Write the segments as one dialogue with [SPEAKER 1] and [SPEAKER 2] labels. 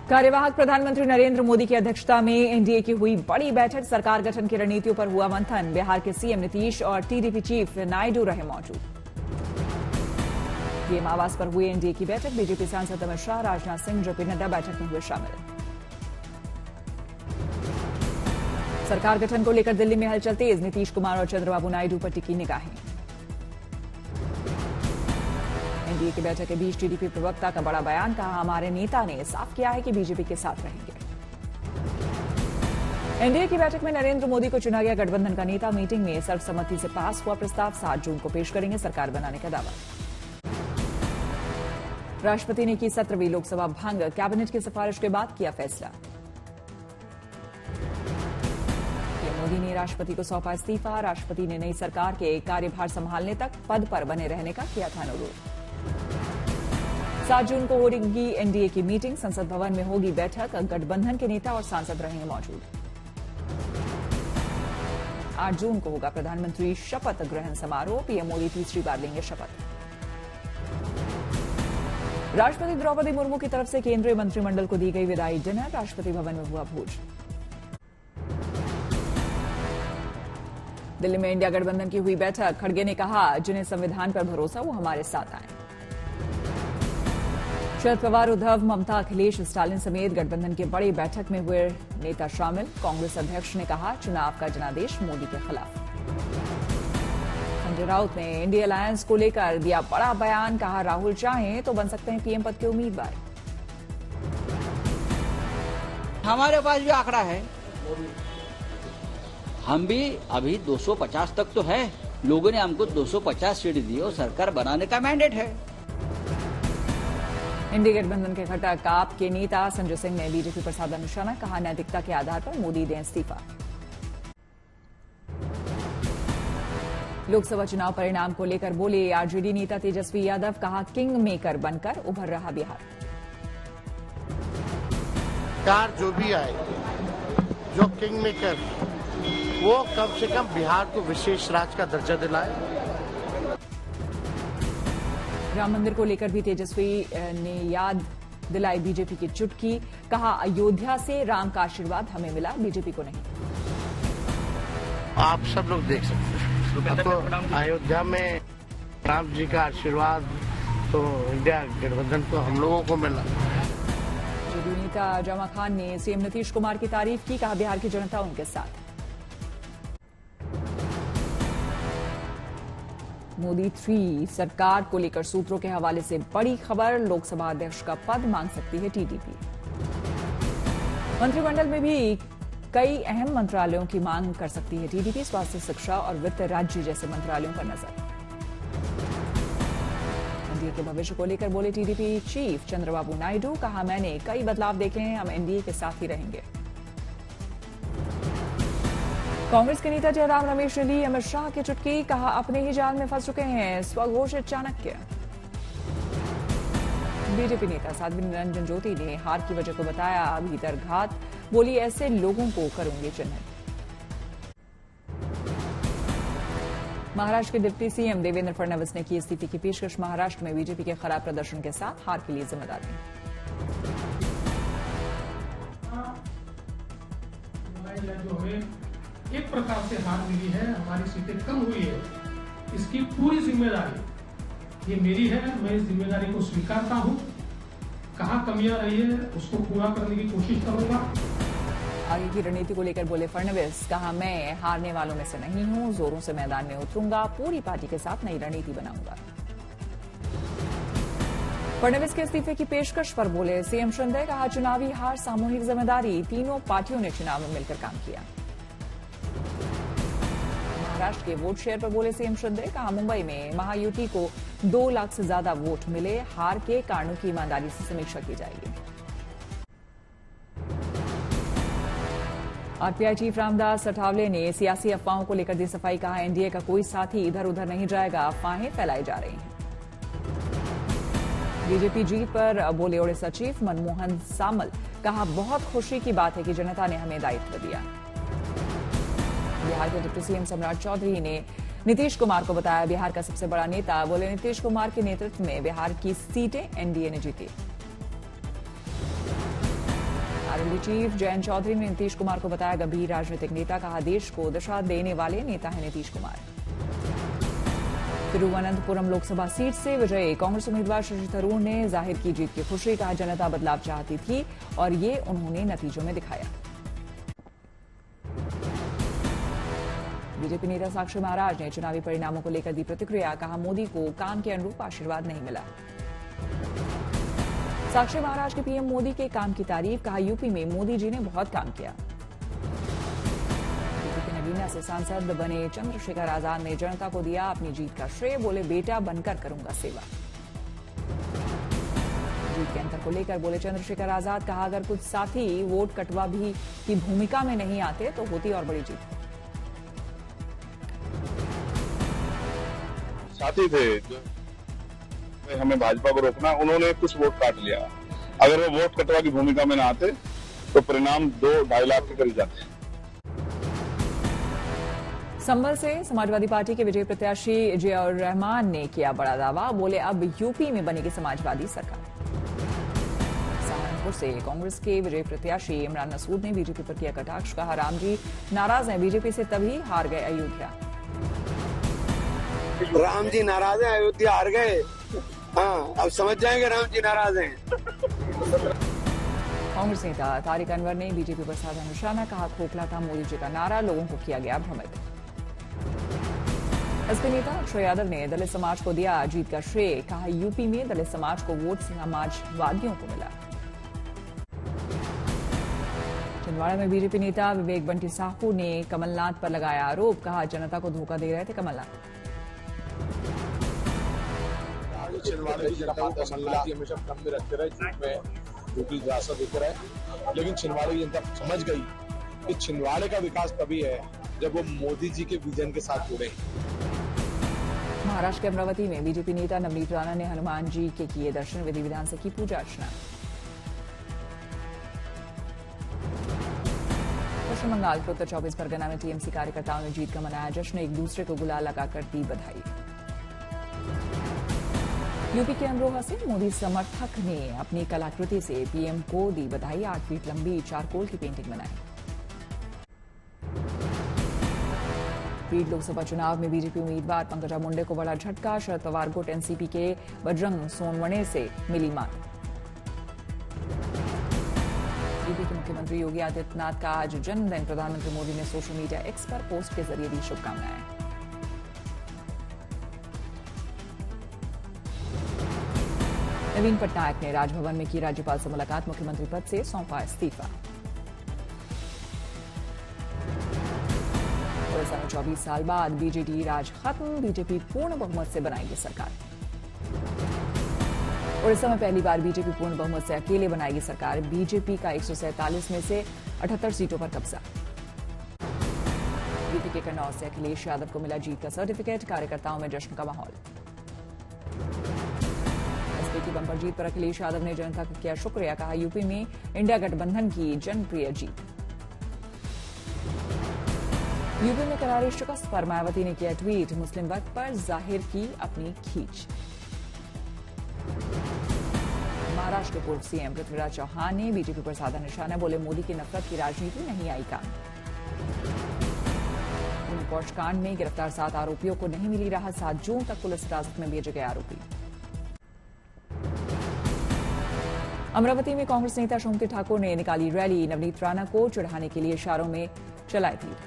[SPEAKER 1] कार्यवाहक प्रधानमंत्री नरेंद्र मोदी की अध्यक्षता में एनडीए की हुई बड़ी बैठक। सरकार गठन की रणनीतियों पर हुआ मंथन। बिहार के सीएम नीतीश और टीडीपी चीफ नायडू रहे मौजूद। पीएम आवास पर हुई एनडीए की बैठक। बीजेपी सांसद अमित शाह, राजनाथ सिंह, जेपी नड्डा बैठक में हुए शामिल। सरकार गठन को लेकर दिल्ली में हलचल तेज। नीतीश कुमार और चंद्रबाबू नायडू पर टिकी निगाहें। एनडीए की बैठक के बीच टीडीपी प्रवक्ता का बड़ा बयान। कहा, हमारे नेता ने साफ किया है कि बीजेपी के साथ रहेंगे। एनडीए की बैठक में नरेंद्र मोदी को चुना गया गठबंधन का नेता। मीटिंग में सर्वसम्मति से पास हुआ प्रस्ताव। 7 जून को पेश करेंगे सरकार बनाने का दावा। राष्ट्रपति ने की 17वीं लोकसभा भंग। कैबिनेट की सिफारिश के बाद किया फैसला। मोदी ने राष्ट्रपति को सौंपा इस्तीफा। राष्ट्रपति ने नई सरकार के कार्यभार संभालने तक पद पर बने रहने का किया था अनुरोध। 7 जून को होगी एनडीए की मीटिंग। संसद भवन में होगी बैठक। गठबंधन के नेता और सांसद रहेंगे मौजूद। 8 जून को होगा प्रधानमंत्री शपथ ग्रहण समारोह। पीएम मोदी तीसरी बार लेंगे शपथ। राष्ट्रपति द्रौपदी मुर्मू की तरफ से केंद्रीय मंत्रिमंडल को दी गई विदाई डिनर। राष्ट्रपति भवन में हुआ भोज। दिल्ली में इंडिया गठबंधन की हुई बैठक। खड़गे ने कहा, जिन्हें संविधान पर भरोसा वो हमारे साथ आए। शरद पवार, उद्धव, ममता, अखिलेश, स्टालिन समेत गठबंधन की बड़ी बैठक में हुए नेता शामिल। कांग्रेस अध्यक्ष ने कहा, चुनाव का जनादेश मोदी के खिलाफ। संजय राउत ने इंडिया अलायंस को लेकर दिया बड़ा बयान। कहा, राहुल चाहें तो बन सकते हैं पीएम पद के उम्मीदवार।
[SPEAKER 2] हमारे पास भी आंकड़ा है, हम भी अभी 250 तक तो है। लोगों ने हमको 250 सीट दी और सरकार बनाने का मैंडेट है।
[SPEAKER 1] इंडिया गठबंधन के घटक आप के नेता संजय सिंह ने बीजेपी पर साधा निशाना। कहा, नैतिकता के आधार पर मोदी दें इस्तीफा। लोकसभा चुनाव परिणाम को लेकर बोले आरजेडी नेता तेजस्वी यादव। कहा, किंग मेकर बनकर उभर रहा बिहार।
[SPEAKER 3] सरकार जो भी आए, जो किंग मेकर, वो कम से कम बिहार को विशेष राज्य का दर्जा दिलाए।
[SPEAKER 1] राम मंदिर को लेकर भी तेजस्वी ने याद दिलाई बीजेपी की चुटकी। कहा, अयोध्या से राम का आशीर्वाद हमें मिला, बीजेपी को नहीं।
[SPEAKER 3] आप सब लोग देख सकते हैं, तो अयोध्या में राम जी का आशीर्वाद तो इंडिया गठबंधन को हम लोगों को मिला।
[SPEAKER 1] जेडीयू नेता जमा खान ने सीएम नीतीश कुमार की तारीफ की। कहा, बिहार की जनता उनके साथ। मोदी 3 सरकार को लेकर सूत्रों के हवाले से बड़ी खबर। लोकसभा अध्यक्ष का पद मांग सकती है टीडीपी। मंत्रिमंडल में भी कई अहम मंत्रालयों की मांग कर सकती है टीडीपी। स्वास्थ्य, शिक्षा और वित्त राज्य जैसे मंत्रालयों पर नजर। एनडीए के भविष्य को लेकर बोले टीडीपी चीफ चंद्रबाबू नायडू। कहा, मैंने कई बदलाव देखे हैं, हम एनडीए के साथ ही रहेंगे। कांग्रेस के नेता जयराम रमेश ने ली अमित शाह की चुटकी। कहा, अपने ही जाल में फंस चुके हैं स्वघोषित चाणक्य। बीजेपी नेता साध्वी निरंजन ज्योति ने हार की वजह को बताया भीतरघात। बोली, ऐसे लोगों को करूंगी चिन्हित। महाराष्ट्र के डिप्टी सीएम देवेंद्र फडणवीस ने की इस्तीफे की पेशकश। महाराष्ट्र में बीजेपी के खराब प्रदर्शन के साथ हार के लिए जिम्मेदार दी।
[SPEAKER 4] एक प्रकार से हार मिली है, हमारी सीटें कम हुई है, इसकी पूरी जिम्मेदारी ये मेरी है। मैं इस जिम्मेदारी को स्वीकारता हूं। कहां कमियां रही है उसको पूरा करने की कोशिश करूंगा।
[SPEAKER 1] आगे की रणनीति को लेकर बोले फडणवीस। कहा, मैं हारने वालों में से नहीं हूं, जोरों से मैदान में उतरूंगा, पूरी पार्टी के साथ नई रणनीति बनाऊंगा। फडणवीस के इस्तीफे की पेशकश पर बोले सीएम शिंदे। कहा, चुनावी हार सामूहिक जिम्मेदारी, तीनों पार्टियों ने चुनाव में मिलकर काम किया। महाराष्ट्र के वोट शेयर पर बोले सीएम शिंदे। कहा, मुंबई में महायुति को 2 लाख से ज्यादा वोट मिले, हार के कारणों की ईमानदारी से समीक्षा की जाएगी। आरपीआई चीफ रामदास अठावले ने सियासी अफवाहों को लेकर दी सफाई। कहा, एनडीए का कोई साथी इधर उधर नहीं जाएगा, अफवाहें फैलाई जा रही हैं। बीजेपी जीत पर बोले ओडिशा चीफ मनमोहन सामल। कहा, बहुत खुशी की बात है कि जनता ने हमें दायित्व दिया। बिहार के डिप्टी सीएम सम्राट चौधरी ने नीतीश कुमार को बताया बिहार का सबसे बड़ा नेता। बोले, नीतीश कुमार के नेतृत्व में बिहार की सीटें एनडीए ने जीती। आरएलडी चीफ जयंत चौधरी ने नीतीश कुमार को बताया गंभीर राजनीतिक नेता, कहा देश को दिशा देने वाले नेता है नीतीश कुमार। तिरुवनंतपुरम लोकसभा सीट से विजयी कांग्रेस उम्मीदवार शशि थरूर ने जाहिर की जीत की खुशी, कहा जनता बदलाव चाहती थी और ये उन्होंने नतीजों में दिखाया। बीजेपी नेता साक्षी महाराज ने चुनावी परिणामों को लेकर दी प्रतिक्रिया, कहा मोदी को काम के अनुरूप आशीर्वाद नहीं मिला। साक्षी महाराज के पीएम मोदी के काम की तारीफ, कहा यूपी में मोदी जी ने बहुत काम किया। यूपी के नगीना से सांसद बने चंद्रशेखर आजाद ने जनता को दिया अपनी जीत का श्रेय, बोले बेटा बनकर करूंगा सेवा। जीत के अंतर को लेकर बोले चंद्रशेखर आजाद, कहा अगर कुछ साथी वोट कटवा भी की भूमिका में नहीं आते तो होती और बड़ी जीत।
[SPEAKER 5] साथी थे जो हमें भाजपा को रोकना, उन्होंने कुछ वोट काट लिया। अगर वो वोट कटवा की भूमिका में ना आते तो परिणाम 2-2.5 लाख के करीब जाते।
[SPEAKER 1] संभल से समाजवादी पार्टी के विजयी प्रत्याशी जियाउर रहमान ने किया बड़ा दावा, बोले अब यूपी में बनेगी समाजवादी सरकार। सहारनपुर से कांग्रेस के विजयी प्रत्याशी इमरान मसूद ने बीजेपी पर किया कटाक्ष, कहा राम जी नाराज हैं, बीजेपी से तभी हार गए अयोध्या।
[SPEAKER 6] राम जी नाराज हैं, अयोध्या हार गए। हाँ, अब समझ जाएंगे राम जी नाराज हैं।
[SPEAKER 1] कांग्रेस नेता तारिक अनवर ने बीजेपी पर साधा निशाना, कहा खोखला था मोदी जी का नारा, लोगों को किया गया भ्रमित। एसपी नेता अक्षय यादव ने दलित समाज को दिया जीत का श्रेय, कहा यूपी में दलित समाज को वोट समाजवादियों को मिला। छिंदवाड़ा में बीजेपी नेता विवेक बंटी साहू ने कमलनाथ पर लगाया आरोप, कहा जनता को धोखा दे रहे थे कमलनाथ।
[SPEAKER 7] छिंदवाड़े की जनता को कमलनाथ की हमेशा कम में रखते रहे, झूठ में झूठी विरासत देते रहे, लेकिन छिंदवाड़े की जनता समझ गई कि छिंदवाड़े का विकास तभी है जब वो मोदी जी के विजन के साथ जुड़े।
[SPEAKER 1] महाराष्ट्र के अमरावती में बीजेपी नेता नवनीत राणा ने हनुमान जी के किए दर्शन, विधि विधान से की पूजा अर्चना। पश्चिम बंगाल के उत्तर 24 परगना में टीएमसी कार्यकर्ताओं ने जीत का मनाया जश्न, एक दूसरे को गुलाल लगाकर दी बधाई। यूपी के अमरोहा से मोदी समर्थक ने अपनी कलाकृति से पीएम को दी बधाई, 8 फीट लंबी चारकोल की पेंटिंग बनाई। पीठ लोकसभा चुनाव में बीजेपी उम्मीदवार पंकजा मुंडे को बड़ा झटका, शरद पवार गुट एनसीपी के बजरंग सोनवणे से मिली मात। यूपी के मुख्यमंत्री योगी आदित्यनाथ का आज जन्मदिन, प्रधानमंत्री मोदी ने सोशल मीडिया एक्स पर पोस्ट के जरिए दी शुभकामनाएं। नवीन पटनायक ने राजभवन में की राज्यपाल से मुलाकात, मुख्यमंत्री पद से सौंपा इस्तीफा। ओडिशा में 24 साल बाद बीजेडी राज खत्म, बीजेपी पूर्ण बहुमत से बनाएगी सरकार। ओडिशा में पहली बार बीजेपी पूर्ण बहुमत से अकेले बनाएगी सरकार, बीजेपी का 147 में से 78 सीटों पर कब्जा। यूपी के कन्नौज से अखिलेश यादव को मिला जीत का सर्टिफिकेट, कार्यकर्ताओं में जश्न का माहौल। एसपी की बंपर जीत पर अखिलेश यादव ने जनता का किया शुक्रिया, कहा यूपी में इंडिया गठबंधन की जनप्रिय जीत। यूपी में करारी शिकस्त पर मायावती ने किया ट्वीट, मुस्लिम वर्ग पर जाहिर की अपनी खींच। महाराष्ट्र के पूर्व सीएम पृथ्वीराज चौहान ने बीजेपी पर साधा निशाना, बोले मोदी की नफरत की राजनीति नहीं आई काम। पौष कांड में गिरफ्तार 7 आरोपियों को नहीं मिली राहत, 7 जून तक पुलिस हिरासत में भेजे गए आरोपी। अमरावती में कांग्रेस नेता सोमती ठाकुर ने निकाली रैली, नवनीत राणा को चिढ़ाने के लिए इशारों में चलाए तीर।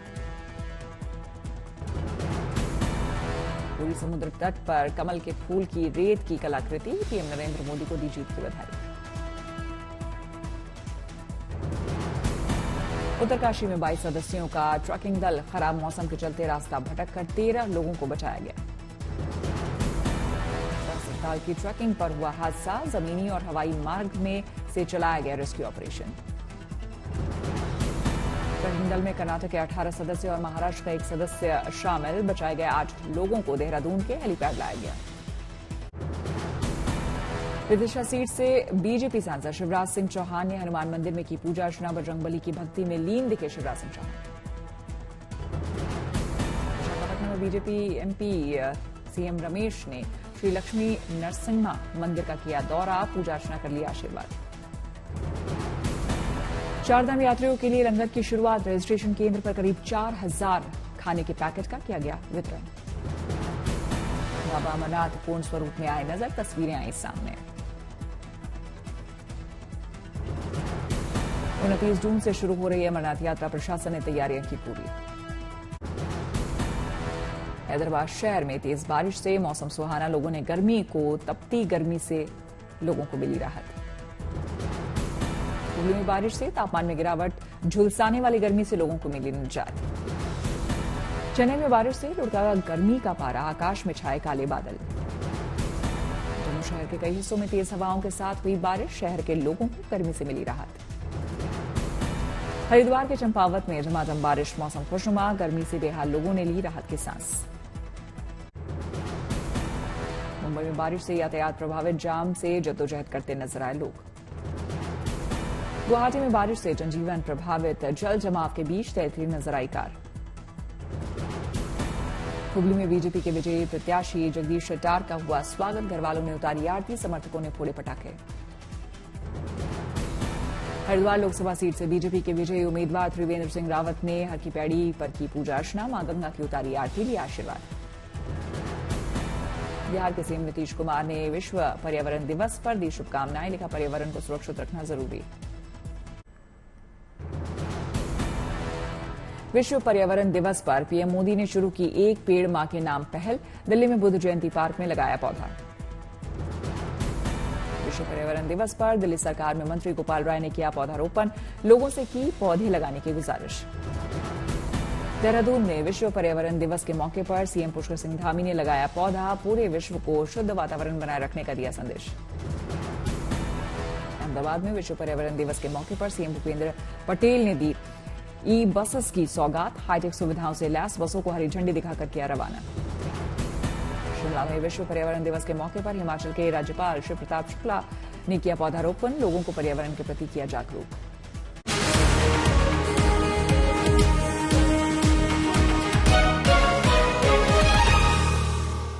[SPEAKER 1] पूरी समुद्र तट पर कमल के फूल की रेत की कलाकृति, पीएम नरेंद्र मोदी को दी जीत की बधाई। उत्तरकाशी में 22 सदस्यों का ट्रकिंग दल, खराब मौसम के चलते रास्ता भटक कर 13 लोगों को बचाया गया। अस्पताल की ट्रकिंग पर हुआ हादसा, जमीनी और हवाई मार्ग में से चलाया गया रेस्क्यू ऑपरेशन। ट्रकिंग दल में कर्नाटक के 18 सदस्य और महाराष्ट्र का 1 सदस्य शामिल, बचाए गए 8 लोगों को देहरादून के हेलीपैड लाया गया। विदिशा सीट से बीजेपी सांसद शिवराज सिंह चौहान ने हनुमान मंदिर में की पूजा अर्चना, बजरंगबली की भक्ति में लीन दिखे शिवराज सिंह चौहान। विशाखापट्टनम में बीजेपी एमपी सीएम रमेश ने श्री लक्ष्मी नरसिम्हा मंदिर का किया दौरा, पूजा अर्चना कर लिया आशीर्वाद। चारधाम यात्रियों के लिए लंगर की शुरुआत। रजिस्ट्रेशन केंद्र पर करीब 4000 खाने के पैकेट का किया गया वितरण। बाबा अमरनाथ पूर्ण स्वरूप में आए नजर, तस्वीरें आई सामने। 29 जून से शुरू हो रही अमरनाथ यात्रा, प्रशासन ने तैयारियां की पूरी। हैदराबाद शहर में तेज बारिश से मौसम सुहाना, लोगों ने गर्मी को तपती गर्मी से लोगों को मिली राहत। हुगली में बारिश से तापमान में गिरावट, झुलसाने वाली गर्मी से लोगों को मिली निजात। चेन्नई में बारिश से लुढ़का गर्मी का पारा, आकाश में छाए काले बादल। जम्मू शहर के कई हिस्सों में तेज हवाओं के साथ हुई बारिश, शहर के लोगों को गर्मी से मिली राहत। हरिद्वार के चंपावत में झमाझम बारिश, मौसम खुशनुमा, गर्मी से बेहाल लोगों ने ली राहत की सांस। मुंबई में बारिश से यातायात प्रभावित, जाम से जद्दोजहद करते नजर आए लोग। गुवाहाटी में बारिश से जनजीवन प्रभावित, जल जमाव के बीच तैरती नजर आई कार। हुगली में बीजेपी के विजयी प्रत्याशी जगदीश शेट्टार का हुआ स्वागत, घरवालों ने उतारी आरती, समर्थकों ने फोड़े पटाखे। हरिद्वार लोकसभा सीट से बीजेपी के विजयी उम्मीदवार त्रिवेंद्र सिंह रावत ने हर की पैड़ी पर की पूजा अर्चना, मां गंगा की उतारी आरती, लिया आशीर्वाद। बिहार के सीएम नीतीश कुमार ने विश्व पर्यावरण दिवस पर दी शुभकामनाएं, लिखा पर्यावरण को सुरक्षित रखना जरूरी। विश्व पर्यावरण दिवस पर पीएम मोदी ने शुरू की एक पेड़ मां के नाम पहल, दिल्ली में बुद्ध जयंती पार्क में लगाया पौधा। विश्व पर्यावरण दिवस पर दिल्ली सरकार में मंत्री गोपाल राय ने किया पौधारोपण, लोगों से की पौधे लगाने की गुजारिश। देहरादून में विश्व पर्यावरण दिवस के मौके पर सीएम पुष्कर सिंह धामी ने लगाया पौधा, पूरे विश्व को शुद्ध वातावरण बनाए रखने का दिया संदेश। अहमदाबाद में विश्व पर्यावरण दिवस के मौके पर सीएम भूपेंद्र पटेल ने दी ई बसेस की सौगात, हाईटेक सुविधाओं से लैस बसों को हरी झंडी दिखाकर किया रवाना। शिमला में विश्व पर्यावरण दिवस के मौके पर हिमाचल के राज्यपाल श्री प्रताप शुक्ला ने किया पौधारोपण, लोगों को पर्यावरण के प्रति किया जागरूक।